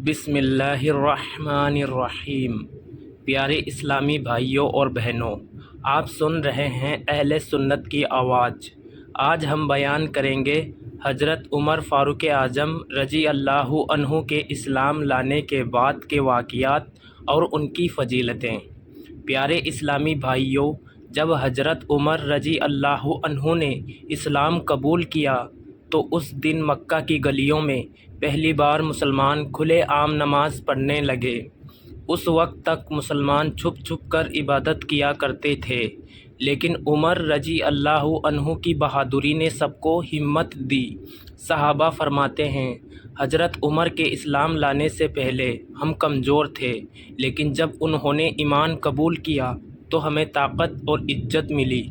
بسم اللہ الرحمن الرحیم۔ پیارے اسلامی بھائیوں اور بہنوں، آپ سن رہے ہیں اہل سنت کی آواز۔ آج ہم بیان کریں گے حضرت عمر فاروق اعظم رضی اللہ عنہ کے اسلام لانے کے بعد کے واقعات اور ان کی فضیلتیں۔ پیارے اسلامی بھائیوں، جب حضرت عمر رضی اللہ عنہ نے اسلام قبول کیا تو اس دن مکہ کی گلیوں میں پہلی بار مسلمان کھلے عام نماز پڑھنے لگے۔ اس وقت تک مسلمان چھپ چھپ کر عبادت کیا کرتے تھے، لیکن عمر رضی اللہ عنہ کی بہادری نے سب کو ہمت دی۔ صحابہ فرماتے ہیں، حضرت عمر کے اسلام لانے سے پہلے ہم کمزور تھے، لیکن جب انہوں نے ایمان قبول کیا تو ہمیں طاقت اور عزت ملی۔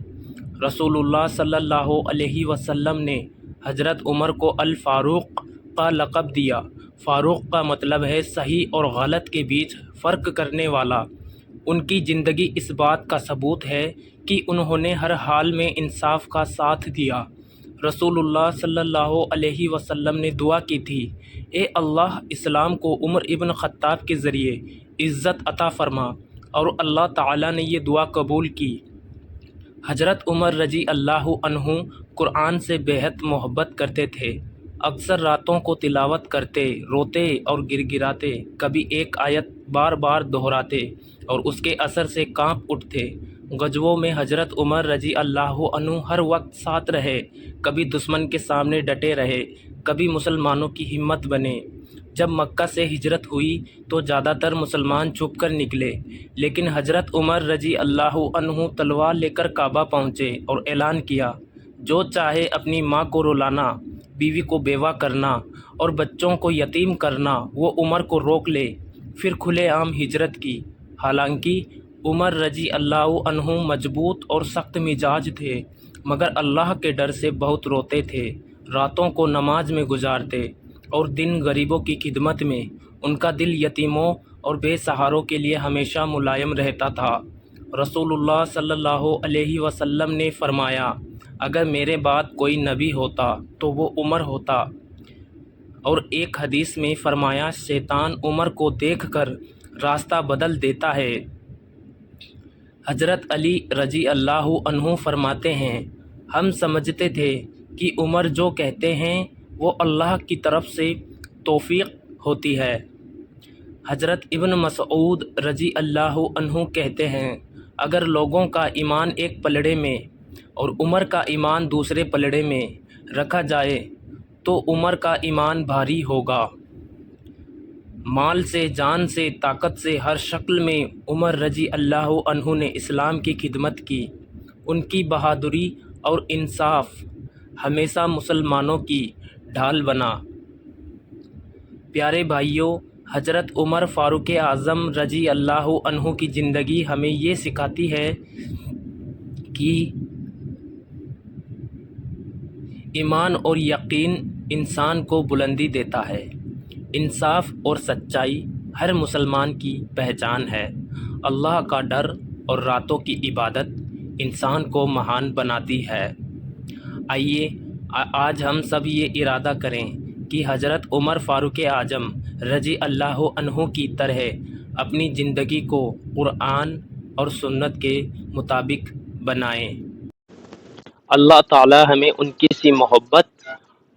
رسول اللہ صلی اللہ علیہ وسلم نے حضرت عمر کو الفاروق کا لقب دیا۔ فاروق کا مطلب ہے صحیح اور غلط کے بیچ فرق کرنے والا۔ ان کی زندگی اس بات کا ثبوت ہے کہ انہوں نے ہر حال میں انصاف کا ساتھ دیا۔ رسول اللہ صلی اللہ علیہ وسلم نے دعا کی تھی، اے اللہ، اسلام کو عمر ابن خطاب کے ذریعے عزت عطا فرما، اور اللہ تعالیٰ نے یہ دعا قبول کی۔ حضرت عمر رضی اللہ عنہ قرآن سے بےحد محبت کرتے تھے۔ اکثر راتوں کو تلاوت کرتے، روتے اور گر گراتے، کبھی ایک آیت بار بار دہراتے اور اس کے اثر سے کانپ اٹھتے۔ غزووں میں حضرت عمر رضی اللہ عنہ ہر وقت ساتھ رہے، کبھی دشمن کے سامنے ڈٹے رہے، کبھی مسلمانوں کی ہمت بنے۔ جب مکہ سے ہجرت ہوئی تو زیادہ تر مسلمان چھپ کر نکلے، لیکن حضرت عمر رضی اللہ عنہ تلوار لے کر کعبہ پہنچے اور اعلان کیا، جو چاہے اپنی ماں کو رلانا، بیوی کو بیوہ کرنا اور بچوں کو یتیم کرنا، وہ عمر کو روک لے۔ پھر کھلے عام ہجرت کی۔ حالانکہ عمر رضی اللہ عنہ مضبوط اور سخت مزاج تھے، مگر اللہ کے ڈر سے بہت روتے تھے، راتوں کو نماز میں گزارتے اور دن غریبوں کی خدمت میں۔ ان کا دل یتیموں اور بے سہاروں کے لیے ہمیشہ ملائم رہتا تھا۔ رسول اللہ صلی اللہ علیہ وسلم نے فرمایا، اگر میرے بعد کوئی نبی ہوتا تو وہ عمر ہوتا۔ اور ایک حدیث میں فرمایا، شیطان عمر کو دیکھ کر راستہ بدل دیتا ہے۔ حضرت علی رضی اللہ عنہ فرماتے ہیں، ہم سمجھتے تھے کہ عمر جو کہتے ہیں وہ اللہ کی طرف سے توفیق ہوتی ہے۔ حضرت ابن مسعود رضی اللہ عنہ کہتے ہیں، اگر لوگوں کا ایمان ایک پلڑے میں اور عمر کا ایمان دوسرے پلڑے میں رکھا جائے تو عمر کا ایمان بھاری ہوگا۔ مال سے، جان سے، طاقت سے، ہر شکل میں عمر رضی اللہ عنہ نے اسلام کی خدمت کی۔ ان کی بہادری اور انصاف ہمیشہ مسلمانوں کی ڈھال بنا۔ پیارے بھائیوں، حضرت عمر فاروق اعظم رضی اللہ عنہ کی زندگی ہمیں یہ سکھاتی ہے کہ ایمان اور یقین انسان کو بلندی دیتا ہے۔ انصاف اور سچائی ہر مسلمان کی پہچان ہے۔ اللہ کا ڈر اور راتوں کی عبادت انسان کو مہان بناتی ہے۔ آئیے آج ہم سب یہ ارادہ کریں کہ حضرت عمر فاروق اعظم رضی اللہ عنہ کی طرح اپنی زندگی کو قرآن اور سنت کے مطابق بنائیں۔ اللہ تعالی ہمیں ان کی سی محبت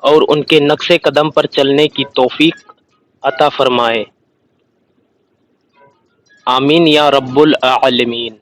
اور ان کے نقش قدم پر چلنے کی توفیق عطا فرمائے۔ آمین یا رب العالمین۔